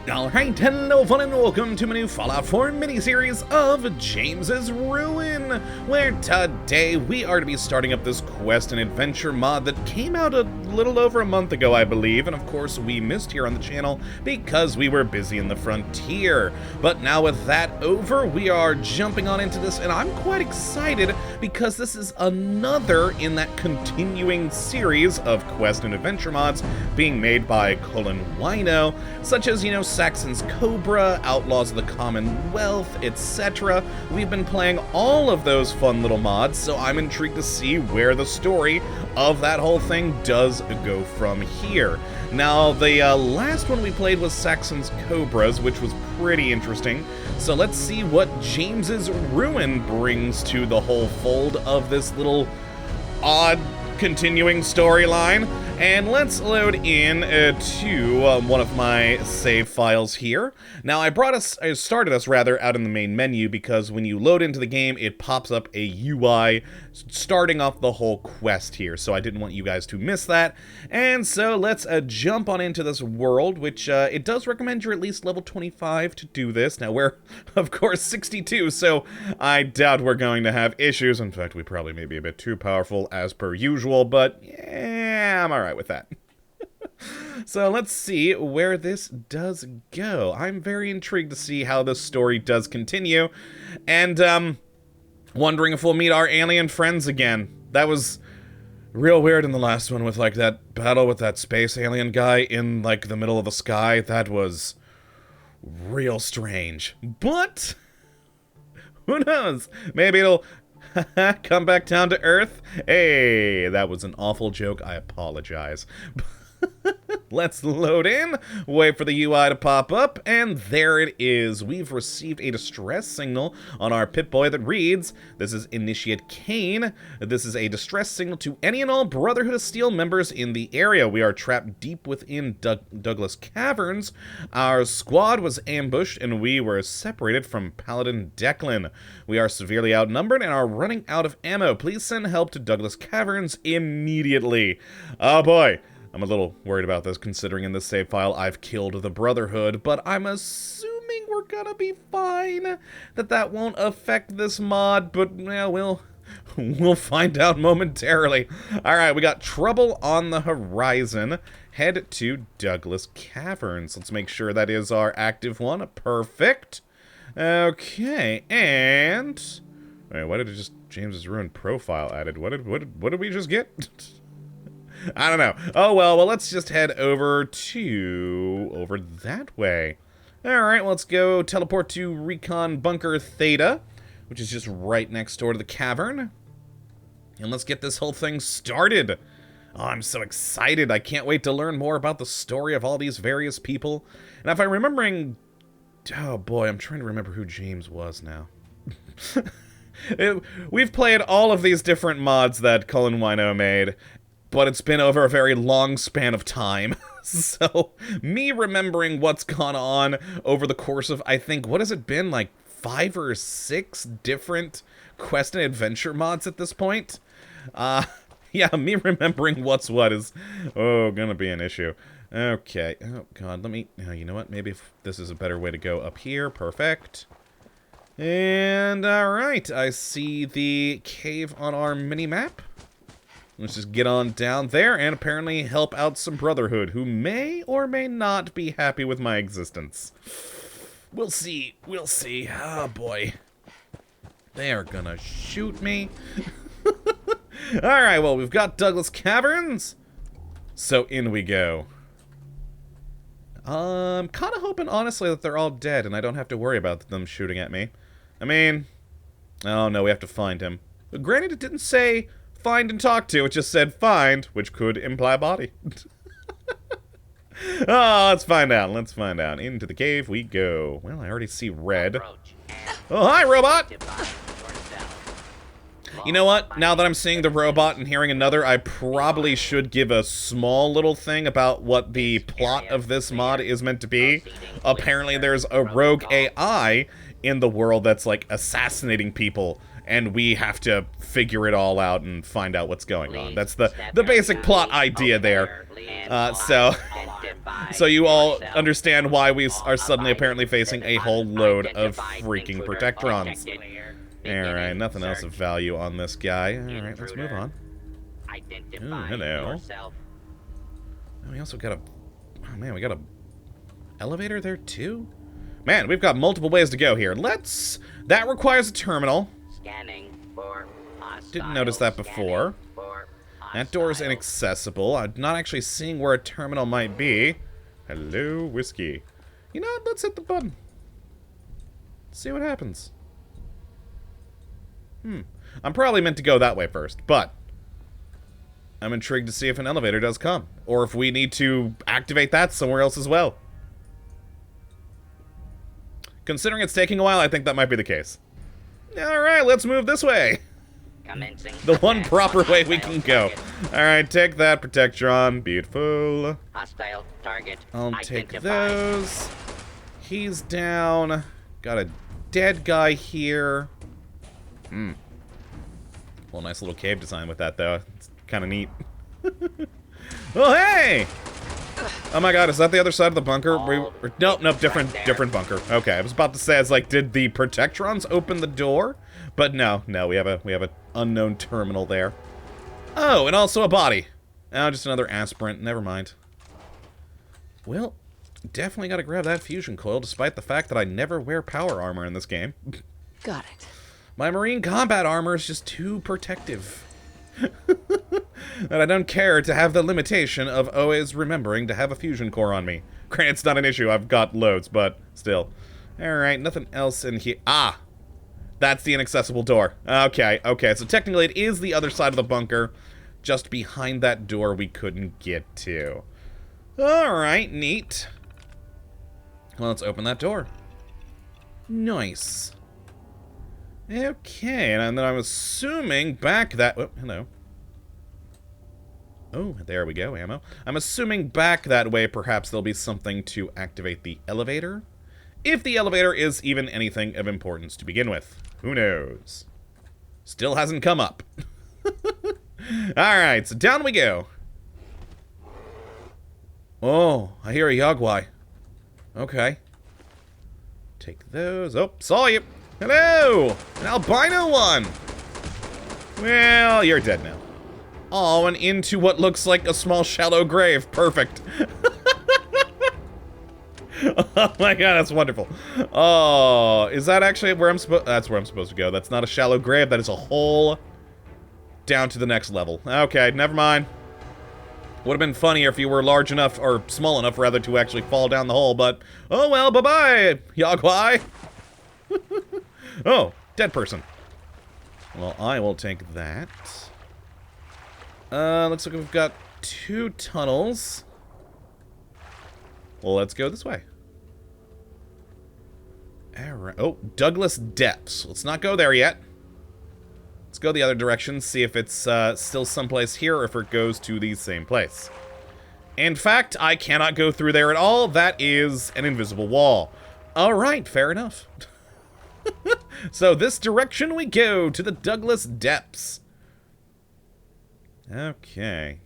Alright, hello fun and welcome to my new Fallout 4 mini-series of James's Ruin, where today we are to be starting up this quest and adventure mod that came out a little over a month ago, I believe, and of course we missed here on the channel because we were busy in the frontier. But now with that over, we are jumping on into this, and I'm quite excited because this is another in that continuing series of quest and adventure mods being made by Wino, such as, Saxon's Cobra, Outlaws of the Commonwealth, etc. We've been playing all of those fun little mods, so I'm intrigued to see where the story of that whole thing does go from here. Now, the last one we played was Saxon's Cobras, which was pretty interesting, so let's see what James's Ruin brings to the whole fold of this little odd continuing storyline. And let's load in to one of my save files here. Now, I started us out in the main menu because when you load into the game, it pops up a UI starting off the whole quest here. So I didn't want you guys to miss that. And so let's jump on into this world, which it does recommend you're at least level 25 to do this. Now, we're, of course, 62, so I doubt we're going to have issues. In fact, we probably may be a bit too powerful as per usual, but yeah, I'm alright with that. So let's see where this does go. I'm very intrigued to see how this story does continue, and wondering if we'll meet our alien friends again. That was real weird in the last one with, like, that battle with that space alien guy in, like, the middle of the sky. That was real strange. But who knows? Maybe it'll come back down to Earth. Hey, that was an awful joke. I apologize. Let's load in, wait for the UI to pop up, and there it is. We've received a distress signal on our Pip-Boy that reads, "This is Initiate Kane. This is a distress signal to any and all Brotherhood of Steel members in the area. We are trapped deep within Douglas Caverns. Our squad was ambushed, and we were separated from Paladin Declan. We are severely outnumbered and are running out of ammo. Please send help to Douglas Caverns immediately." Oh boy. I'm a little worried about this, considering in this save file I've killed the Brotherhood, but I'm assuming we're gonna be fine, that won't affect this mod, but yeah, we'll find out momentarily. Alright, we got trouble on the horizon. Head to Douglas Caverns. Let's make sure that is our active one. Perfect. Okay, and wait, why did it just James's Ruin profile added? What did we just get? I don't know. Oh, well, let's just head over that way. Alright, let's go teleport to Recon Bunker Theta, which is just right next door to the cavern. And let's get this whole thing started. Oh, I'm so excited. I can't wait to learn more about the story of all these various people. And if I'm remembering... Oh, boy, I'm trying to remember who James was now. We've played all of these different mods that Wino made, but it's been over a very long span of time. So, me remembering what's gone on over the course of, I think, what has it been, like 5 or 6 different quest and adventure mods at this point? Yeah, me remembering what's what is, gonna be an issue. Okay, oh god, you know what, maybe if this is a better way to go up here, perfect. And, alright, I see the cave on our mini-map. Let's just get on down there and apparently help out some Brotherhood who may or may not be happy with my existence. We'll see. We'll see. Oh, boy. They are gonna shoot me. Alright, well, we've got Douglas Caverns. So in we go. I'm kind of hoping, honestly, that they're all dead and I don't have to worry about them shooting at me. I mean... Oh, no, we have to find him. But granted, it didn't say... find and talk to, it just said find, which could imply body. Oh, let's find out. Let's find out. Into the cave we go. Well, I already see red. Oh, hi, robot! You know what? Now that I'm seeing the robot and hearing another, I probably should give a small little thing about what the plot of this mod is meant to be. Apparently, there's a rogue AI in the world that's, like, assassinating people, and we have to figure it all out and find out what's going on. That's the basic plot idea there. So So you all understand why we are suddenly apparently facing a whole load of freaking Protectrons. Alright, nothing else of value on this guy. Alright, let's move on. Oh, hello. Oh, we also got a... Oh, man, we got a elevator there, too? Man, we've got multiple ways to go here. Let's... That requires a terminal. Didn't notice that before. That door is inaccessible. I'm not actually seeing where a terminal might be. Hello, whiskey. You know what? Let's hit the button. See what happens. I'm probably meant to go that way first, but I'm intrigued to see if an elevator does come, or if we need to activate that somewhere else as well. Considering it's taking a while, I think that might be the case. Alright, let's move this way. The one proper way we can go. Alright, take that, Protectron. Beautiful. Hostile target. I'll take those. He's down. Got a dead guy here. Well, nice little cave design with that, though. It's kind of neat. Oh, hey! Oh my god, is that the other side of the bunker? Nope, different bunker. Okay, I was about to say, I was like, did the Protectrons open the door? But no, we have an unknown terminal there. Oh, and also a body. Oh, just another aspirant. Never mind. Well, definitely got to grab that fusion coil, despite the fact that I never wear power armor in this game. Got it. My marine combat armor is just too protective. That I don't care to have the limitation of always remembering to have a fusion core on me. Granted, it's not an issue. I've got loads, but still. Alright, nothing else in here. Ah! That's the inaccessible door. Okay. So technically it is the other side of the bunker. Just behind that door we couldn't get to. Alright, neat. Well, let's open that door. Nice. Okay, and then I'm assuming back that... Oh, hello. Oh, there we go, ammo. I'm assuming back that way perhaps there'll be something to activate the elevator. If the elevator is even anything of importance to begin with. Who knows? Still hasn't come up. Alright, so down we go. Oh, I hear a Yagwai. Okay. Take those. Oh, saw you. Hello! An albino one! Well, you're dead now. Oh, and into what looks like a small shallow grave. Perfect. Oh my god, that's wonderful. Oh, is that actually where I'm supposed... That's where I'm supposed to go. That's not a shallow grave. That is a hole down to the next level. Okay, never mind. Would have been funnier if you were large enough, or small enough, rather, to actually fall down the hole, but... Oh well, bye-bye, Yagwai! Oh, dead person. Well, I will take that. Looks like we've got 2 tunnels. Well, let's go this way. Alright. Oh, Douglas Depths. Let's not go there yet. Let's go the other direction, see if it's still someplace here, or if it goes to the same place. In fact, I cannot go through there at all. That is an invisible wall. Alright, fair enough. So this direction we go, to the Douglas Depths. Okay.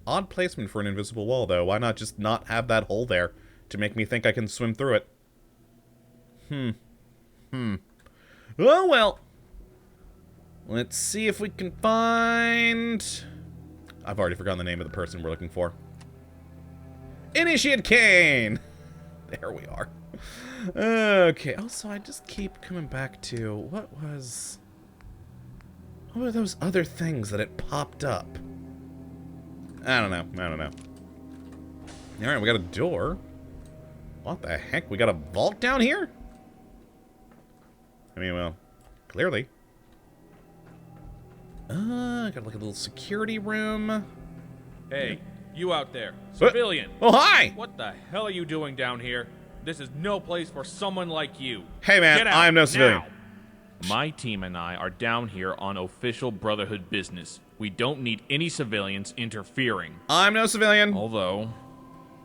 Odd placement for an invisible wall, though. Why not just not have that hole there to make me think I can swim through it? Oh, well. Let's see if we can find... I've already forgotten the name of the person we're looking for. Initiate Kane! There we are. Okay, also, I just keep coming back to... What were those other things that it popped up? I don't know. Alright, we got a door. What the heck? We got a vault down here? I mean, well, clearly. Got like a little security room. Hey, you out there. Civilian. Oh, hi! What the hell are you doing down here? This is no place for someone like you. Hey, man, Get out I am no civilian. now. My team and I are down here on official Brotherhood business. We don't need any civilians interfering. I'm no civilian. Although,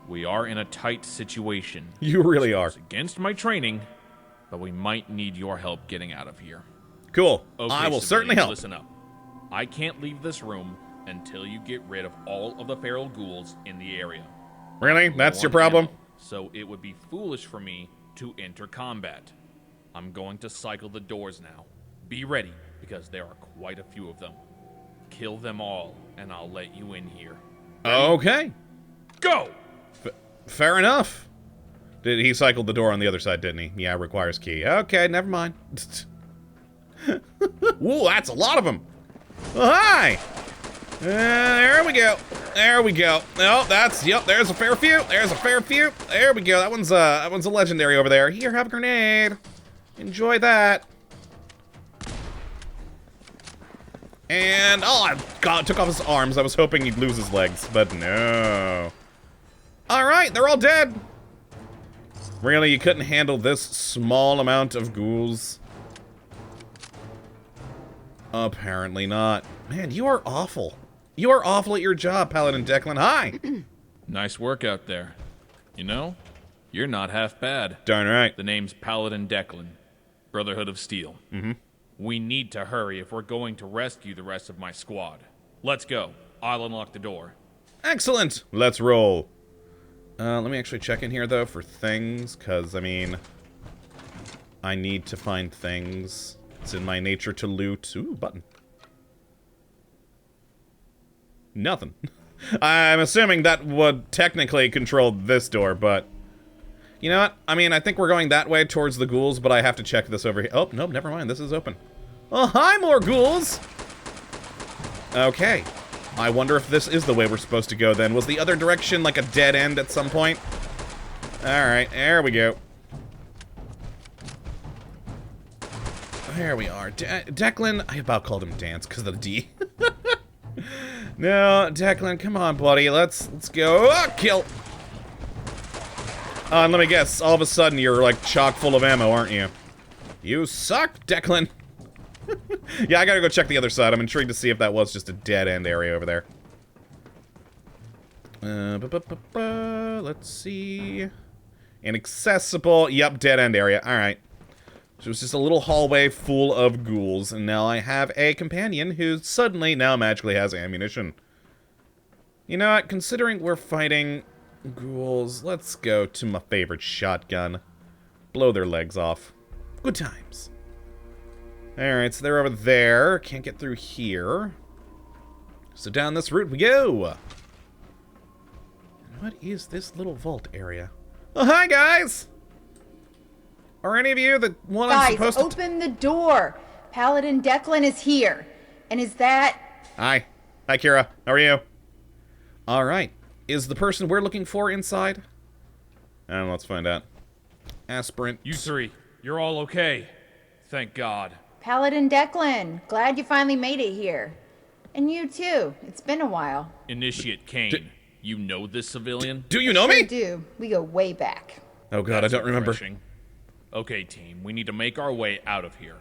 we are in a tight situation. You really are. It's against my training, but we might need your help getting out of here. Cool. Okay, I will civilians, certainly help. Listen up. I can't leave this room until you get rid of all of the feral ghouls in the area. Really? That's your problem? So it would be foolish for me to enter combat. I'm going to cycle the doors now. Be ready, because there are quite a few of them. Kill them all, and I'll let you in here. Ready? Okay. Go! Fair enough. He cycled the door on the other side, didn't he? Yeah, requires key. Okay, never mind. Ooh, that's a lot of them. Oh, hi! There we go. There we go. Oh, yep, there's a fair few. There's a fair few. There we go. That one's a legendary over there. Here, have a grenade. Enjoy that. And, oh, God, took off his arms. I was hoping he'd lose his legs, but no. All right, they're all dead. Really, you couldn't handle this small amount of ghouls? Apparently not. Man, you are awful. You are awful at your job, Paladin Declan. Hi! Nice work out there. You know, you're not half bad. Darn right. The name's Paladin Declan, Brotherhood of Steel. Mm-hmm. We need to hurry if we're going to rescue the rest of my squad. Let's go. I'll unlock the door. Excellent! Let's roll. Let me actually check in here, though, for things, because, I mean, I need to find things. It's in my nature to loot. Ooh, button. Nothing. I'm assuming that would technically control this door, but... You know what? I mean, I think we're going that way towards the ghouls, but I have to check this over here. Oh, nope, never mind. This is open. Oh, hi, more ghouls! Okay. I wonder if this is the way we're supposed to go, then. Was the other direction like a dead end at some point? Alright, there we go. There we are. Declan, I about called him Dance because of the D. No, Declan, come on, buddy. Let's go. Oh, kill. And let me guess, all of a sudden you're like chock full of ammo, aren't you? You suck, Declan. Yeah, I gotta go check the other side. I'm intrigued to see if that was just a dead end area over there. Let's see. Inaccessible. Yep, dead end area. Alright. So it's just a little hallway full of ghouls, and now I have a companion who suddenly now magically has ammunition. You know what? Considering we're fighting ghouls, let's go to my favorite shotgun. Blow their legs off. Good times. Alright, so they're over there. Can't get through here. So down this route we go. And what is this little vault area? Oh, hi, guys! Are any of you the one I'm supposed to... Guys, open the door! Paladin Declan is here. And is that... Hi. Hi, Kira. How are you? Alright. Is the person we're looking for inside? Let's find out. Aspirant. You three, you're all okay. Thank God. Paladin Declan, glad you finally made it here. And you too. It's been a while. Initiate Kane. You know this civilian? Do you know me? I do. We go way back. Oh God, I don't remember. Refreshing. Okay, team, we need to make our way out of here.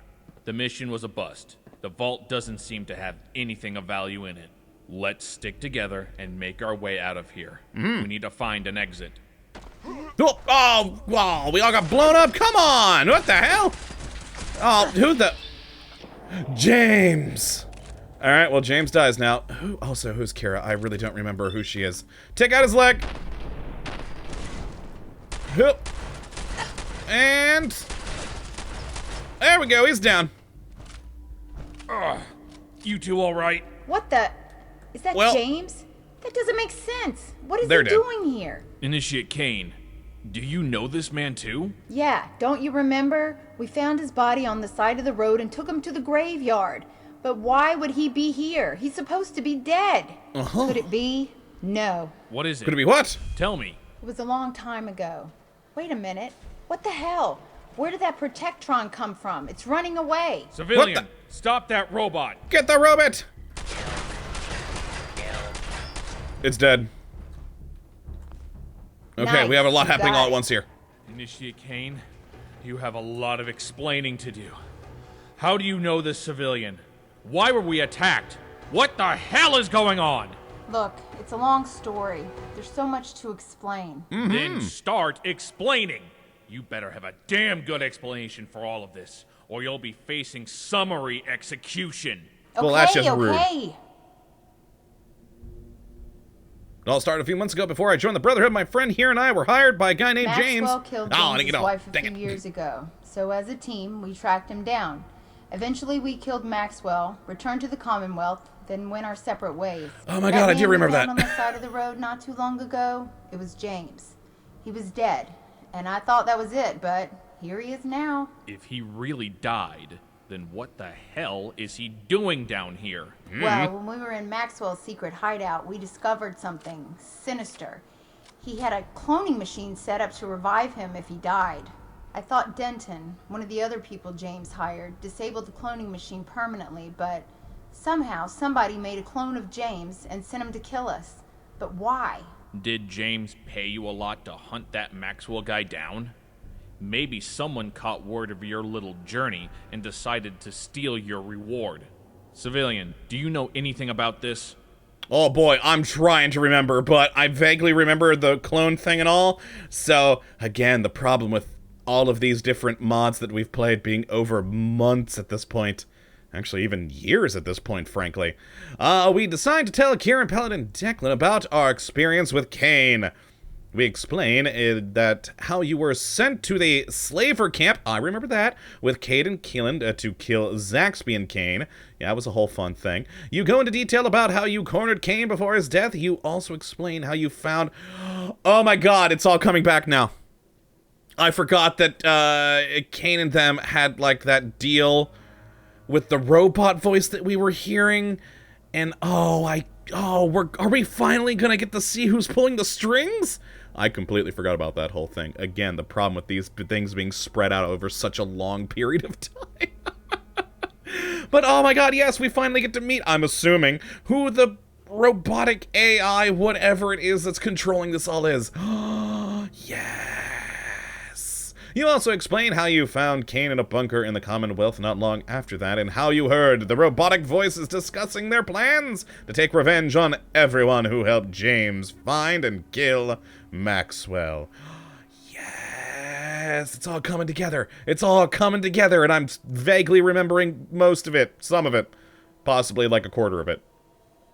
The mission was a bust. The vault doesn't seem to have anything of value in it. Let's stick together and make our way out of here. We need to find an exit. Oh, wow, we all got blown up? Come on! What the hell? Oh, who the... James! Alright, well, James dies now. Who's Kira? I really don't remember who she is. Take out his leg! Hoop. And... There we go, he's down. You two all right? What the... Is that Well- James? That doesn't make sense. What is They're he dead. doing here? Initiate Kane. Do you know this man too? Yeah, don't you remember? We found his body on the side of the road and took him to the graveyard. But why would he be here? He's supposed to be dead. Could it be? No. What is it? Could it be what? Tell me. It was a long time ago. Wait a minute. What the hell? Where did that Protectron come from? It's running away. Civilian, stop that robot. Get the robot! It's dead. Okay, Nice, we have a lot you happening got all at it. once here. Initiate Kane, you have a lot of explaining to do. How do you know this civilian? Why were we attacked? What the hell is going on? Look, it's a long story. There's so much to explain. Then start explaining. You better have a damn good explanation for all of this, or you'll be facing summary execution. Well, that's just rude. Okay. It all started a few months ago before I joined the Brotherhood. My friend here and I were hired by a guy named James. Maxwell killed James' wife a few years ago, so as a team, we tracked him down. Eventually, we killed Maxwell, returned to the Commonwealth, then went our separate ways. Oh my god, I do remember that. On the side of the road not too long ago, it was James. He was dead, and I thought that was it, but here he is now. If he really died, then what the hell is he doing down here? Well, when we were in Maxwell's secret hideout, we discovered something sinister. He had a cloning machine set up to revive him if he died. I thought Denton, one of the other people James hired, disabled the cloning machine permanently, but somehow somebody made a clone of James and sent him to kill us. But why? Did James pay you a lot to hunt that Maxwell guy down? Maybe someone caught word of your little journey and decided to steal your reward. Civilian, do you know anything about this? Oh boy, I'm trying to remember, but I vaguely remember the clone thing and all. So, again, the problem with all of these different mods that we've played being over months at this point. Actually, even years at this point, frankly. We decide to tell Kieran, Paladin, and Declan about our experience with Kane. We explain that how you were sent to the slaver camp, I remember that, with Cade and Keelan to kill Zaxby and Kane. Yeah, it was a whole fun thing. You go into detail about how you cornered Kane before his death. You also explain how you found... Oh my god, it's all coming back now. I forgot that Kane and them had, like, that deal with the robot voice that we were hearing. And, are we finally gonna get to see who's pulling the strings? I completely forgot about that whole thing. Again, the problem with these things being spread out over such a long period of time. But oh my god, yes, we finally get to meet, I'm assuming, who the robotic AI, whatever it is that's controlling this all is. Yes! You also explain how you found Kane in a bunker in the Commonwealth not long after that, and how you heard the robotic voices discussing their plans to take revenge on everyone who helped James find and kill Maxwell. Yes, it's all coming together. It's all coming together, and I'm vaguely remembering most of it, some of it, possibly like a quarter of it.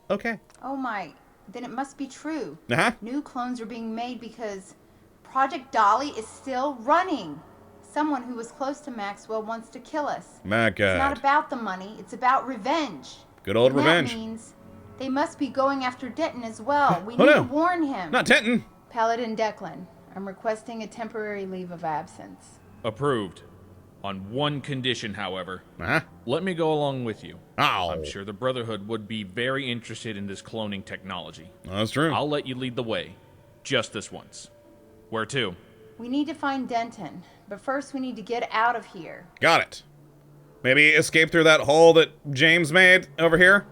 Okay. Oh my, then it must be true. Uh-huh. New clones are being made because Project Dolly is still running. Someone who was close to Maxwell wants to kill us. My God. It's not about the money, it's about revenge. Good old and revenge. That means they must be going after Denton as well. We need to warn him. Not Denton. Paladin Declan, I'm requesting a temporary leave of absence. Approved. On one condition, however. Uh-huh. Let me go along with you. Oh. I'm sure the Brotherhood would be very interested in this cloning technology. That's true. I'll let you lead the way. Just this once. Where to? We need to find Denton, but first we need to get out of here. Got it. Maybe escape through that hole that James made over here?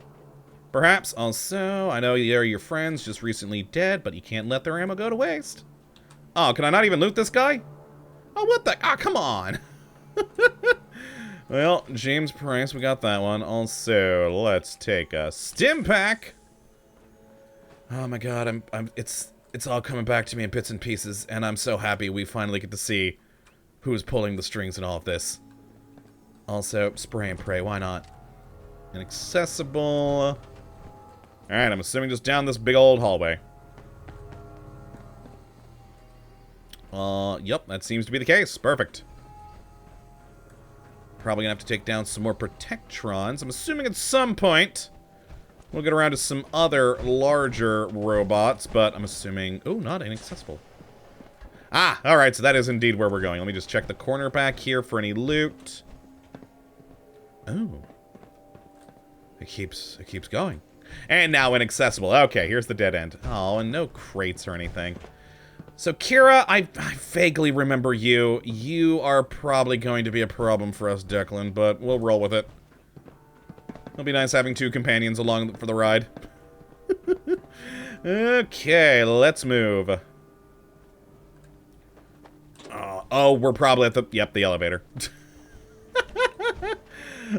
Perhaps. Also, I know they're your friends, just recently dead, but you can't let their ammo go to waste. Oh, can I not even loot this guy? Oh, what the? Ah, come on. Well, James Price, we got that one. Also, let's take a stim pack. Oh my god, it's all coming back to me in bits and pieces, and I'm so happy we finally get to see who's pulling the strings in all of this. Also, spray and pray, why not? Inaccessible. Alright, I'm assuming just down this big old hallway. Yep, that seems to be the case. Perfect. Probably gonna have to take down some more Protectrons. I'm assuming at some point we'll get around to some other larger robots, but I'm assuming... Oh, not inaccessible. Ah, alright, so that is indeed where we're going. Let me just check the corner back here for any loot. Oh. It keeps going. And now inaccessible. Okay, here's the dead end. Oh, and no crates or anything. So, Kira, I vaguely remember you. You are probably going to be a problem for us, Declan, but we'll roll with it. It'll be nice having two companions along for the ride. Okay, let's move. Oh, we're probably at the... Yep, the elevator.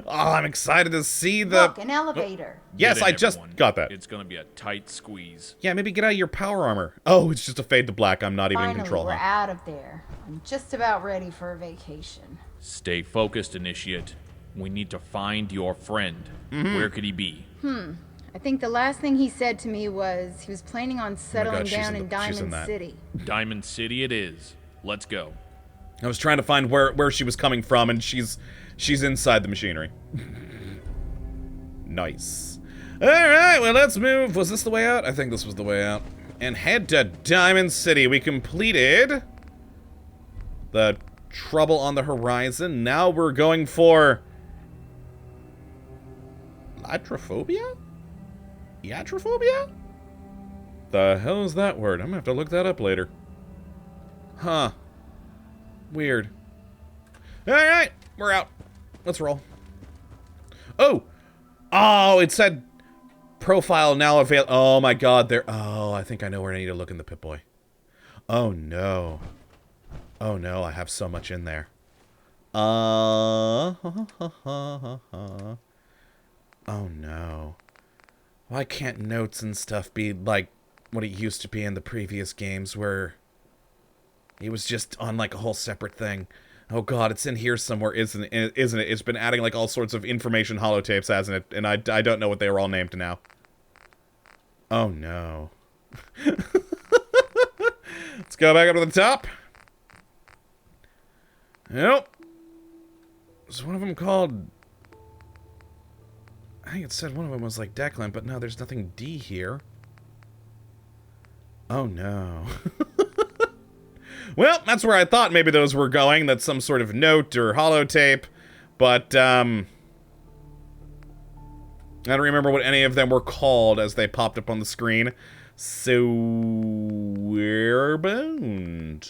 Oh, I'm excited to see the... Look, an elevator. Yes, I just got that. It's gonna be a tight squeeze. Yeah, maybe get out of your power armor. Oh, it's just a fade to black. I'm not even in control. Finally, we're out of there. I'm just about ready for a vacation. Stay focused, Initiate. We need to find your friend. Where could he be? I I think the last thing he said to me was he was planning on settling down in she's in Diamond that. City. Diamond City it is. Let's go. I was trying to find where she was coming from, and she's inside the machinery. Nice. Alright, well, let's move. Was this the way out? I think this was the way out. And head to Diamond City. We completed the trouble on the horizon. Now we're going for Latrophobia? Iatrophobia? The hell is that word? I'm gonna have to look that up later. Huh. Weird. Alright, we're out. Let's roll. Oh! Oh, it said profile now available. Oh my god, there. Oh, I think I know where I need to look in the Pip-Boy. Oh no. Oh no, I have so much in there. Oh no. Why can't notes and stuff be like what it used to be in the previous games where it was just on like a whole separate thing? Oh god, it's in here somewhere, isn't it? It's been adding like all sorts of information holotapes, hasn't it? And I don't know what they were all named now. Oh no. Let's go back up to the top. Nope. Was one of them called... I think it said one of them was like Declan, but no, there's nothing D here. Oh no. Well, that's where I thought maybe those were going. That's some sort of note or holotape. But, I don't remember what any of them were called as they popped up on the screen. So, we're boned.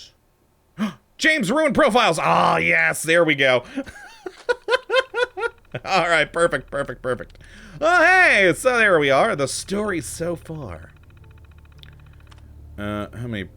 James Ruin Profiles! Ah, oh, yes, there we go. Alright, perfect. Oh, hey, so there we are. The story so far. How many...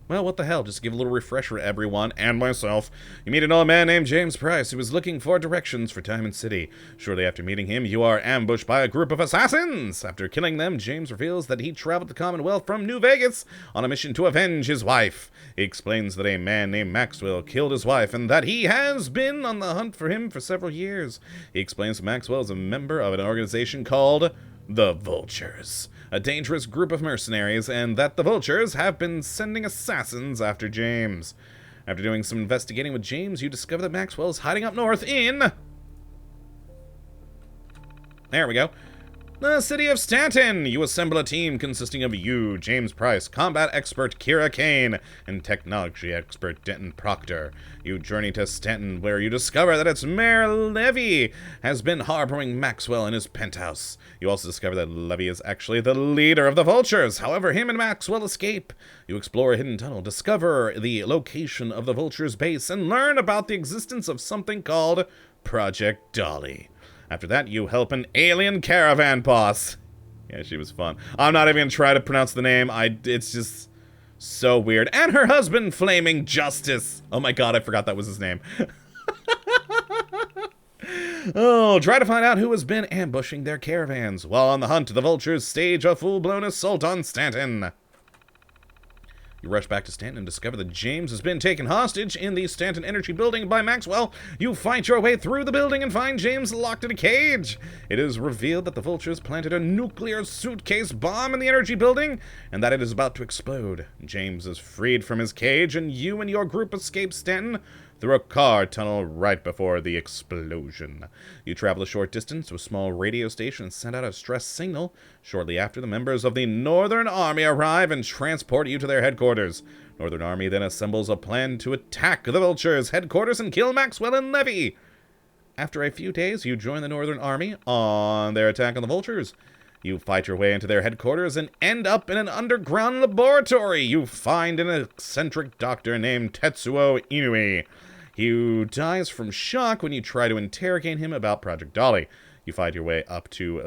Well, what the hell, just give a little refresher to everyone, and myself. You meet an old man named James Price, who is looking for directions for Diamond City. Shortly after meeting him, you are ambushed by a group of assassins. After killing them, James reveals that he traveled to Commonwealth from New Vegas on a mission to avenge his wife. He explains that a man named Maxwell killed his wife, and that he has been on the hunt for him for several years. He explains that Maxwell is a member of an organization called the Vultures, a dangerous group of mercenaries, and that the Vultures have been sending assassins after James. After doing some investigating with James, you discover that Maxwell is hiding up north in... There we go. The city of Stanton. You assemble a team consisting of you, James Price, combat expert Kira Kane, and technology expert Denton Proctor. You journey to Stanton, where you discover that its Mayor Levy has been harboring Maxwell in his penthouse. You also discover that Levy is actually the leader of the Vultures. However, him and Maxwell escape. You explore a hidden tunnel, discover the location of the Vultures' base, and learn about the existence of something called Project Dolly. After that, you help an alien caravan boss. Yeah, she was fun. I'm not even going to try to pronounce the name. It's just so weird. And her husband, Flaming Justice. Oh my god, I forgot that was his name. Oh, try to find out who has been ambushing their caravans. While on the hunt, the Vultures stage a full-blown assault on Stanton. You rush back to Stanton and discover that James has been taken hostage in the Stanton Energy Building by Maxwell. You fight your way through the building and find James locked in a cage. It is revealed that the Vultures planted a nuclear suitcase bomb in the Energy Building and that it is about to explode. James is freed from his cage and you and your group escape Stanton through a car tunnel right before the explosion. You travel a short distance to a small radio station and send out a stress signal. Shortly after, the members of the Northern Army arrive and transport you to their headquarters. Northern Army then assembles a plan to attack the Vultures' headquarters and kill Maxwell and Levy. After a few days, you join the Northern Army on their attack on the Vultures. You fight your way into their headquarters and end up in an underground laboratory. You find an eccentric doctor named Tetsuo Inui. He dies from shock when you try to interrogate him about Project Dolly. You fight your way up to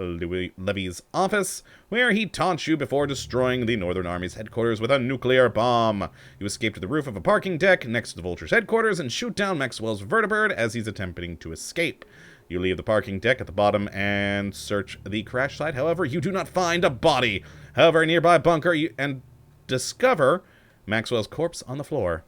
Levy's office, where he taunts you before destroying the Northern Army's headquarters with a nuclear bomb. You escape to the roof of a parking deck next to the Vulture's headquarters and shoot down Maxwell's vertibird as he's attempting to escape. You leave the parking deck at the bottom and search the crash site. However, you do not find a body. However, a nearby bunker and discover Maxwell's corpse on the floor.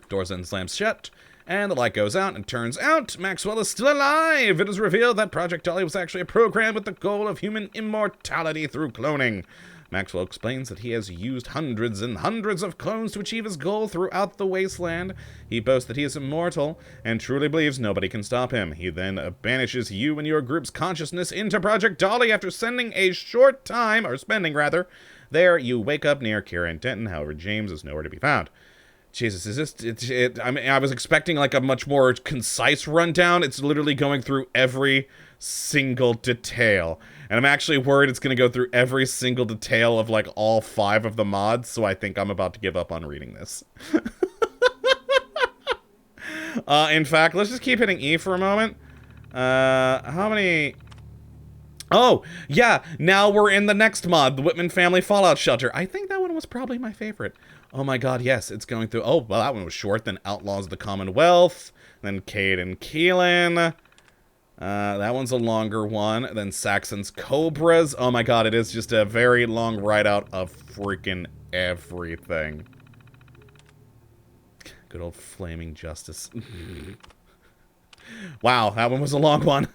Doors then slams shut, And the light goes out, and turns out Maxwell is still alive. It is revealed that Project Dolly was actually a program with the goal of human immortality through cloning. Maxwell explains that he has used hundreds and hundreds of clones to achieve his goal throughout the wasteland. He boasts that he is immortal and truly believes nobody can stop him. He then banishes you and your group's consciousness into Project Dolly after spending there. You wake up near Kira and Denton. However, James is nowhere to be found. Jesus, is this... I mean, I was expecting like a much more concise rundown. It's literally going through every single detail. And I'm actually worried it's going to go through every single detail of, like, all 5 of the mods, so I think I'm about to give up on reading this. In fact, let's just keep hitting E for a moment. How many... Oh, yeah, now we're in the next mod, the Whitman Family Fallout Shelter. I think that one was probably my favorite. Oh my god, yes, it's going through... Oh, well, that one was short. Then Outlaws of the Commonwealth. Then Cade and Keelan. That one's a longer one. Then Saxon's Cobras. Oh my god, it is just a very long write-out of freaking everything. Good old Flaming Justice. Wow, that one was a long one.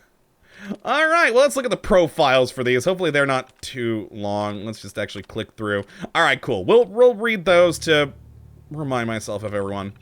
Alright, well, let's look at the profiles for these. Hopefully they're not too long. Let's just actually click through. Alright, cool. We'll read those to remind myself of everyone.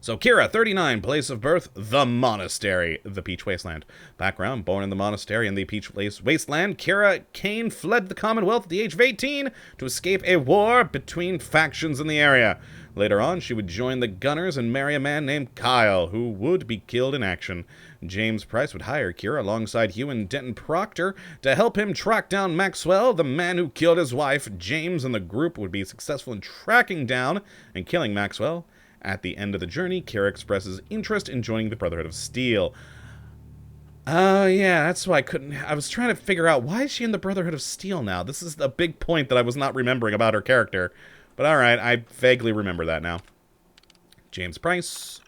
So, Kira, 39, place of birth, the Monastery, the Peach Wasteland. Background, born in the Monastery in the Peach Wasteland, Kira Kane fled the Commonwealth at the age of 18 to escape a war between factions in the area. Later on, she would join the Gunners and marry a man named Kyle, who would be killed in action. James Price would hire Kira alongside Hugh and Denton Proctor to help him track down Maxwell, the man who killed his wife. James and the group would be successful in tracking down and killing Maxwell. At the end of the journey, Kira expresses interest in joining the Brotherhood of Steel. Oh, yeah, that's why I was trying to figure out, why is she in the Brotherhood of Steel now? This is a big point that I was not remembering about her character. But alright, I vaguely remember that now. James Price.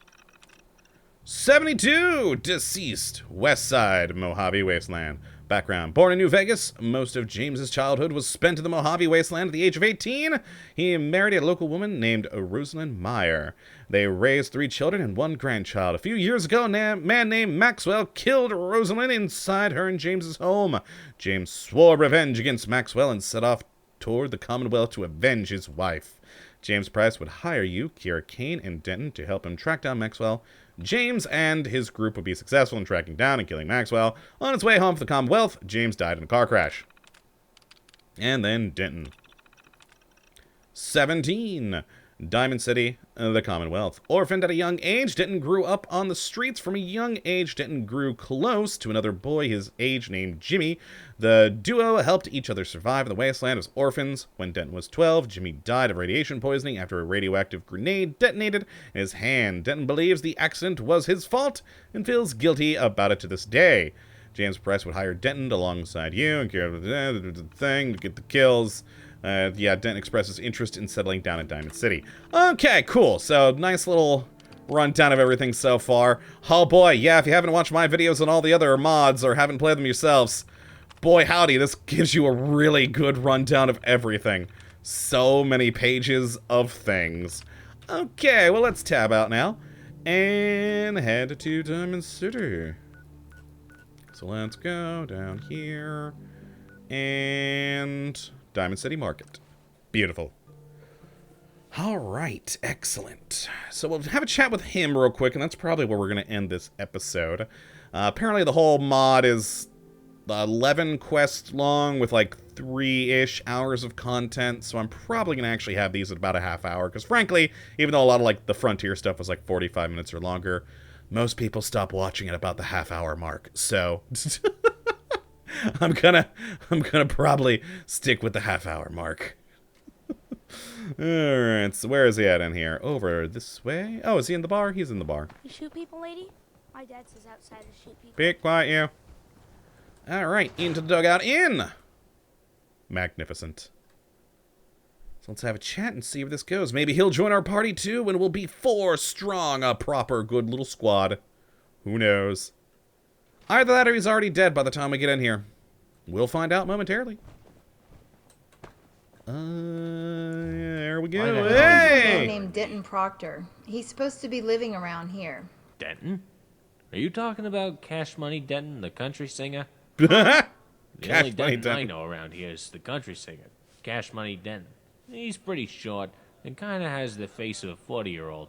72, deceased, West Side, Mojave Wasteland. Background, born in New Vegas, most of James's childhood was spent in the Mojave Wasteland at the age of 18. He married a local woman named Rosalind Meyer. They raised 3 children and 1 grandchild. A few years ago, a man named Maxwell killed Rosalind inside her and James's home. James swore revenge against Maxwell and set off toward the Commonwealth to avenge his wife. James Price would hire you, Kira Kane, and Denton to help him track down Maxwell. James and his group would be successful in tracking down and killing Maxwell. On his way home from the Commonwealth, James died in a car crash. And then Denton. 17. Diamond City, the Commonwealth. Orphaned at a young age, Denton grew up on the streets. From a young age, Denton grew close to another boy his age named Jimmy. The duo helped each other survive in the wasteland as orphans. When Denton was 12, Jimmy died of radiation poisoning after a radioactive grenade detonated in his hand. Denton believes the accident was his fault and feels guilty about it to this day. James Price would hire Denton alongside you and care of the thing to get the kills. Yeah, Denton expresses interest in settling down in Diamond City. Okay, cool. So, nice little rundown of everything so far. Oh boy, yeah, if you haven't watched my videos on all the other mods or haven't played them yourselves, boy howdy, this gives you a really good rundown of everything. So many pages of things. Okay, well, let's tab out now and head to Diamond City. So let's go down here and... Diamond City Market. Beautiful. Alright, excellent. So we'll have a chat with him real quick, and that's probably where we're going to end this episode. Apparently the whole mod is 11 quests long with like 3-ish hours of content, so I'm probably going to actually have these at about a half hour, because frankly, even though a lot of like the Frontier stuff was like 45 minutes or longer, most people stop watching at about the half-hour mark, so... I'm gonna probably stick with the half-hour mark. Alright, so where is he at in here? Over this way? Oh, is he in the bar? He's in the bar. You shoot people, lady? My dad says outside to shoot people. Be quiet, you. Alright, into the dugout in! Magnificent. So let's have a chat and see where this goes. Maybe he'll join our party too, and we'll be 4 strong, a proper good little squad. Who knows? Either that or he's already dead by the time we get in here. We'll find out momentarily. There we go. Hey! man named Denton Proctor. He's supposed to be living around here. Denton? Are you talking about Cash Money Denton, the country singer? The only Denton I know around here is the country singer, Cash Money Denton. He's pretty short and kind of has the face of a 40-year-old,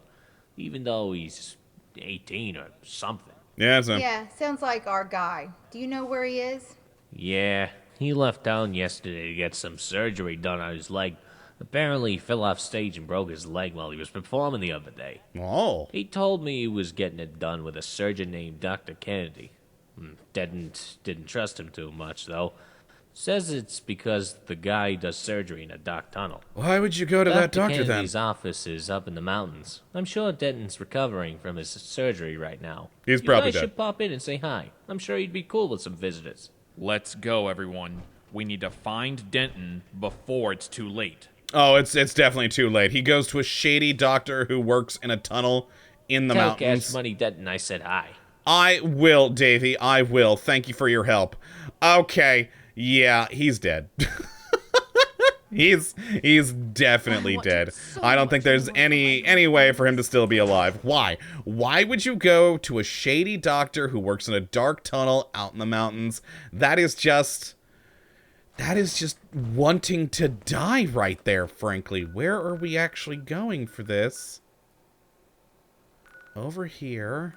even though he's 18 or something. Yeah, sounds like our guy. Do you know where he is? Yeah, he left town yesterday to get some surgery done on his leg. Apparently, he fell off stage and broke his leg while he was performing the other day. Oh. He told me he was getting it done with a surgeon named Dr. Kennedy. Didn't trust him too much, though. Says it's because the guy does surgery in a dark tunnel. Why would you go to that doctor then? Kennedy's office is up in the mountains. I'm sure Denton's recovering from his surgery right now. He's probably You guys dead. should pop in and say hi. I'm sure he'd be cool with some visitors. Let's go, everyone. We need to find Denton before it's too late. Oh, it's definitely too late. He goes to a shady doctor who works in a tunnel in the Tell mountains. Cash Money Denton I said hi. I will, Davey. I will. Thank you for your help. Okay. Yeah, he's dead. He's definitely dead. I don't think there's any way for him to still be alive. Why? Why would you go to a shady doctor who works in a dark tunnel out in the mountains? That is just wanting to die right there, frankly. Where are we actually going for this? Over here.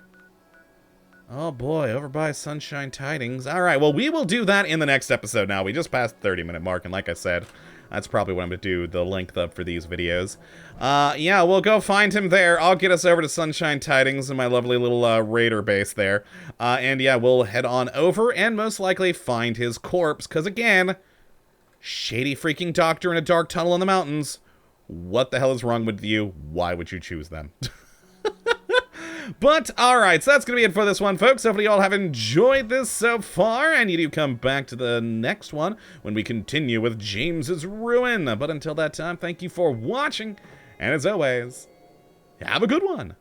Oh boy, over by Sunshine Tidings. Alright, well, we will do that in the next episode now. We just passed the 30-minute mark, and like I said, that's probably what I'm going to do the length up for these videos. Yeah, we'll go find him there. I'll get us over to Sunshine Tidings in my lovely little raider base there. And yeah, we'll head on over and most likely find his corpse, because again, shady freaking doctor in a dark tunnel in the mountains. What the hell is wrong with you? Why would you choose them? But, alright, so that's going to be it for this one, folks. Hopefully you all have enjoyed this so far, and you do come back to the next one when we continue with James's Ruin. But until that time, thank you for watching, and as always, have a good one.